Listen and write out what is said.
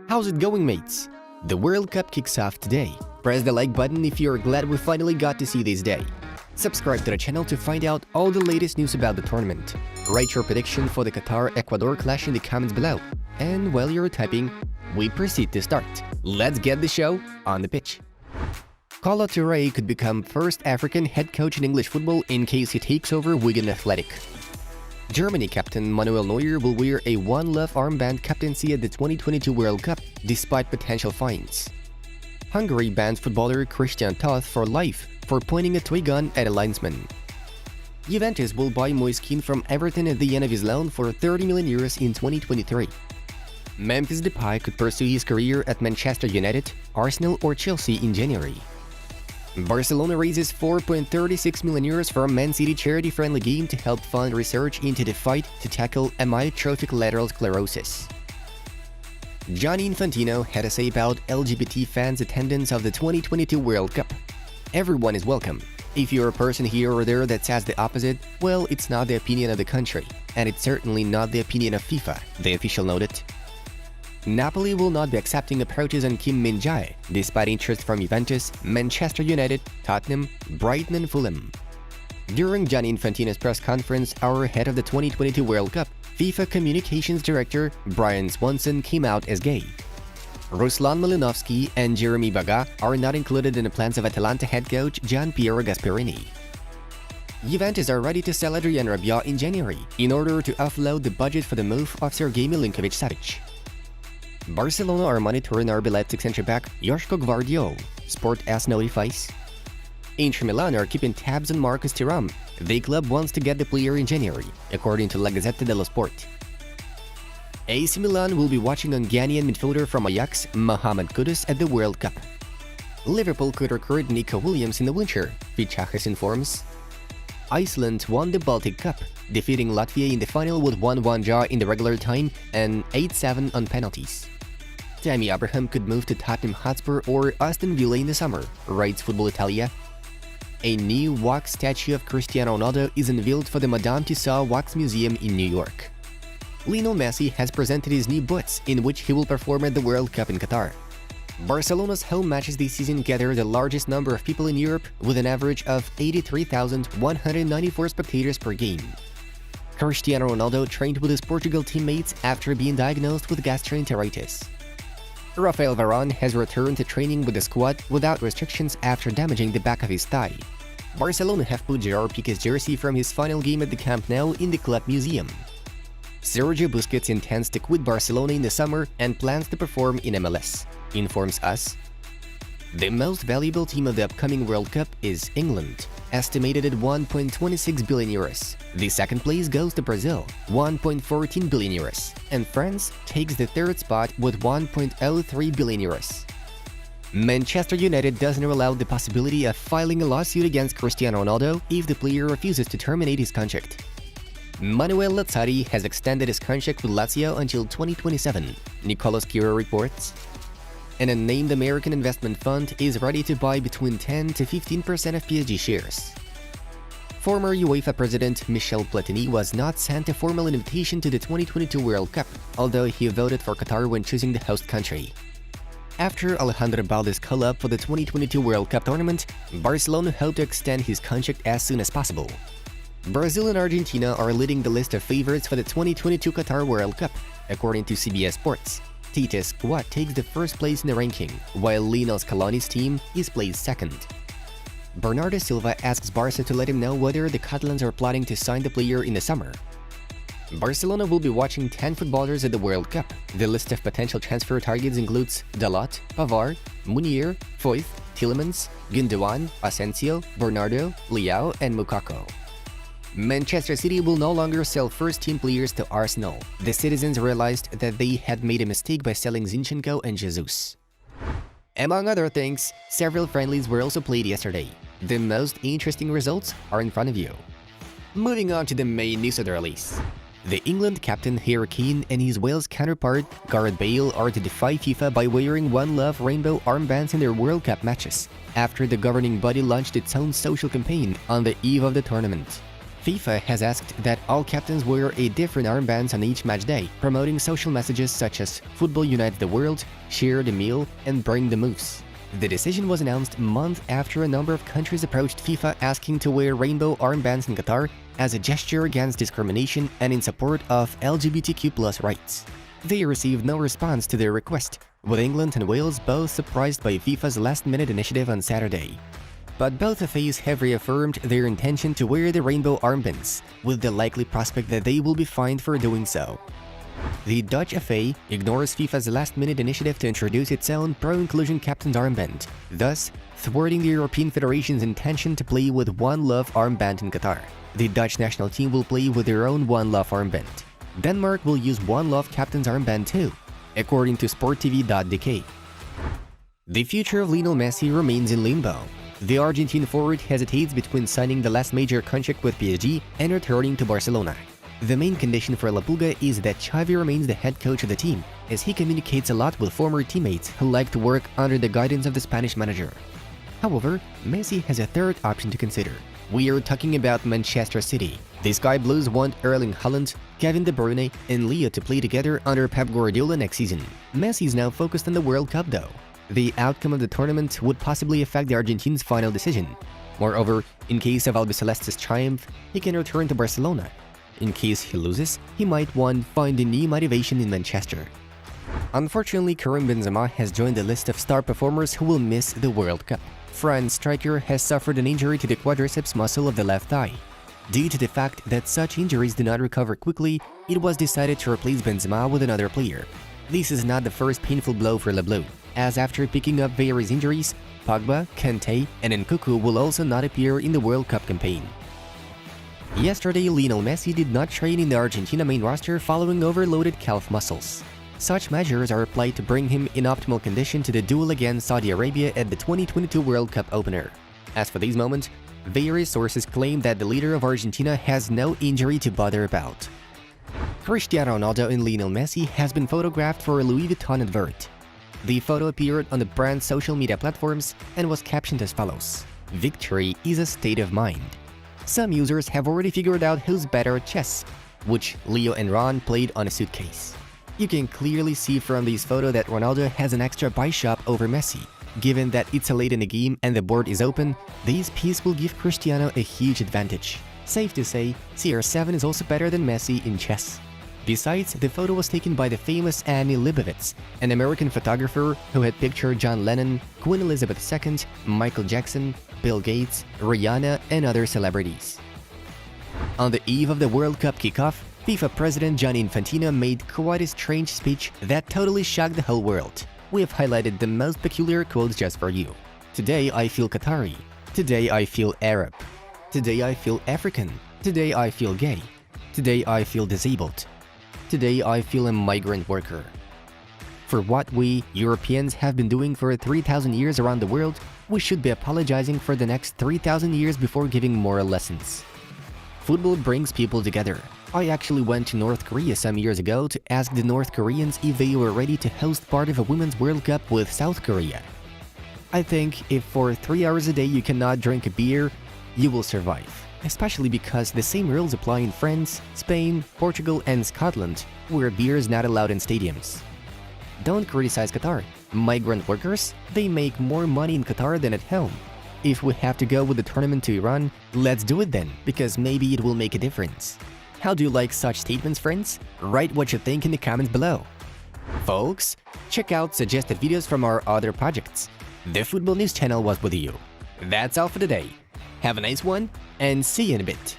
How's it going, mates? The World Cup kicks off today. Press the like button if you're glad we finally got to see this day. Subscribe to the channel to find out all the latest news about the tournament. Write your prediction for the Qatar-Ecuador clash in the comments below. And while you're typing, we proceed to start. Let's get the show on the pitch. Kolo Touré could become first African head coach in English football in case he takes over Wigan Athletic. Germany captain Manuel Neuer will wear a One Love armband captaincy at the 2022 World Cup, despite potential fines. Hungary bans footballer Christian Toth for life for pointing a toy gun at a linesman. Juventus will buy Moise Kean from Everton at the end of his loan for €30 million in 2023. Memphis Depay could pursue his career at Manchester United, Arsenal or Chelsea in January. Barcelona raises €4.36 million for a Man City charity-friendly game to help fund research into the fight to tackle amyotrophic lateral sclerosis. Gianni Infantino had a say about LGBT fans' attendance of the 2022 World Cup. Everyone is welcome. If you're a person here or there that says the opposite, well, it's not the opinion of the country, and it's certainly not the opinion of FIFA, the official noted. Napoli will not be accepting approaches on Kim Min-jae, despite interest from Juventus, Manchester United, Tottenham, Brighton and Fulham. During Gianni Infantino's press conference hour ahead of the 2022 World Cup, FIFA Communications Director Brian Swanson came out as gay. Ruslan Malinovsky and Jeremy Baga are not included in the plans of Atalanta head coach Gianpiero Gasperini. Juventus are ready to sell Adrian Rabiot in January in order to offload the budget for the move of Sergej Milinkovic-Savic. Barcelona are monitoring RB Leipzig centre-back Joško Gvardiol, Sport AS notifies. Inter Milan are keeping tabs on Marcus Thuram. The club wants to get the player in January, according to La Gazzetta dello Sport. AC Milan will be watching on Ghanaian midfielder from Ajax, Mohamed Kudus, at the World Cup. Liverpool could recruit Nico Williams in the winter, Fichajes informs. Iceland won the Baltic Cup, defeating Latvia in the final with 1-1 draw in the regular time and 8-7 on penalties. Tammy Abraham could move to Tottenham Hotspur or Aston Villa in the summer, writes Football Italia. A new wax statue of Cristiano Ronaldo is unveiled for the Madame Tussauds Wax Museum in New York. Lionel Messi has presented his new boots, in which he will perform at the World Cup in Qatar. Barcelona's home matches this season gather the largest number of people in Europe, with an average of 83,194 spectators per game. Cristiano Ronaldo trained with his Portugal teammates after being diagnosed with gastroenteritis. Rafael Varane has returned to training with the squad without restrictions after damaging the back of his thigh. Barcelona have put Gerard Piqué's jersey from his final game at the Camp Nou in the club museum. Sergio Busquets intends to quit Barcelona in the summer and plans to perform in MLS, informs us. The most valuable team of the upcoming World Cup is England, estimated at €1.26 billion. The second place goes to Brazil, €1.14 billion, and France takes the third spot with €1.03 billion. Manchester United doesn't rule out the possibility of filing a lawsuit against Cristiano Ronaldo if the player refuses to terminate his contract. Manuel Lazzari has extended his contract with Lazio until 2027, Nicolas Quiro reports. An unnamed American investment fund is ready to buy between 10 to 15% of PSG shares. Former UEFA president Michel Platini was not sent a formal invitation to the 2022 World Cup, although he voted for Qatar when choosing the host country. After Alejandro Balde's call-up for the 2022 World Cup tournament, Barcelona hope to extend his contract as soon as possible. Brazil and Argentina are leading the list of favorites for the 2022 Qatar World Cup, according to CBS Sports. Tite's squad takes the first place in the ranking, while Lionel Scaloni's team is placed second. Bernardo Silva asks Barca to let him know whether the Catalans are plotting to sign the player in the summer. Barcelona will be watching 10 footballers at the World Cup. The list of potential transfer targets includes Dalot, Pavard, Munier, Foyth, Tielemans, Gundogan, Asensio, Bernardo, Leao, and Mukako. Manchester City will no longer sell first-team players to Arsenal. The citizens realized that they had made a mistake by selling Zinchenko and Jesus. Among other things, several friendlies were also played yesterday. The most interesting results are in front of you. Moving on to the main news of the release. The England captain Harry Kane and his Wales counterpart Gareth Bale are to defy FIFA by wearing One Love rainbow armbands in their World Cup matches, after the governing body launched its own social campaign on the eve of the tournament. FIFA has asked that all captains wear a different armbands on each match day, promoting social messages such as "Football unites the world," "Share the meal," and "Bring the moose." The decision was announced months after a number of countries approached FIFA asking to wear rainbow armbands in Qatar as a gesture against discrimination and in support of LGBTQ+ rights. They received no response to their request, with England and Wales both surprised by FIFA's last-minute initiative on Saturday. But both FAs have reaffirmed their intention to wear the rainbow armbands, with the likely prospect that they will be fined for doing so. The Dutch FA ignores FIFA's last-minute initiative to introduce its own pro-inclusion captain's armband, thus thwarting the European Federation's intention to play with One Love armband in Qatar. The Dutch national team will play with their own One Love armband. Denmark will use One Love captain's armband too, according to sporttv.dk. The future of Lionel Messi remains in limbo. The Argentine forward hesitates between signing the last major contract with PSG and returning to Barcelona. The main condition for La Pulga is that Xavi remains the head coach of the team, as he communicates a lot with former teammates who like to work under the guidance of the Spanish manager. However, Messi has a third option to consider. We are talking about Manchester City. The Sky Blues want Erling Haaland, Kevin De Bruyne, and Leo to play together under Pep Guardiola next season. Messi is now focused on the World Cup though. The outcome of the tournament would possibly affect the Argentines' final decision. Moreover, in case of Albiceleste's triumph, he can return to Barcelona. In case he loses, he might find a new motivation in Manchester. Unfortunately, Karim Benzema has joined the list of star performers who will miss the World Cup. France striker has suffered an injury to the quadriceps muscle of the left thigh. Due to the fact that such injuries do not recover quickly, it was decided to replace Benzema with another player. This is not the first painful blow for Le Bleu, as after picking up various injuries, Pogba, Kanté, and Nkunku will also not appear in the World Cup campaign. Yesterday, Lionel Messi did not train in the Argentina main roster following overloaded calf muscles. Such measures are applied to bring him in optimal condition to the duel against Saudi Arabia at the 2022 World Cup opener. As for this moment, various sources claim that the leader of Argentina has no injury to bother about. Cristiano Ronaldo and Lionel Messi has been photographed for a Louis Vuitton advert. The photo appeared on the brand's social media platforms and was captioned as follows: "Victory is a state of mind." Some users have already figured out who's better at chess, which Leo and Ron played on a suitcase. You can clearly see from this photo that Ronaldo has an extra bishop over Messi. Given that it's a late in the game and the board is open, this piece will give Cristiano a huge advantage. Safe to say, CR7 is also better than Messi in chess. Besides, the photo was taken by the famous Annie Leibovitz, an American photographer who had pictured John Lennon, Queen Elizabeth II, Michael Jackson, Bill Gates, Rihanna, and other celebrities. On the eve of the World Cup kickoff, FIFA President Gianni Infantino made quite a strange speech that totally shocked the whole world. We have highlighted the most peculiar quotes just for you. "Today I feel Qatari. Today I feel Arab. Today I feel African. Today I feel gay. Today I feel disabled. Today I feel a migrant worker." For what we, Europeans, have been doing for 3,000 years around the world, we should be apologizing for the next 3,000 years before giving moral lessons. Football brings people together. I actually went to North Korea some years ago to ask the North Koreans if they were ready to host part of a Women's World Cup with South Korea. I think if for 3 hours a day you cannot drink a beer, you will survive. Especially because the same rules apply in France, Spain, Portugal, and Scotland, where beer is not allowed in stadiums. Don't criticize Qatar. Migrant workers, they make more money in Qatar than at home. If we have to go with the tournament to Iran, let's do it then, because maybe it will make a difference. How do you like such statements, friends? Write what you think in the comments below. Folks, check out suggested videos from our other projects. The Football News channel was with you. That's all for today. Have a nice one, and see you in a bit.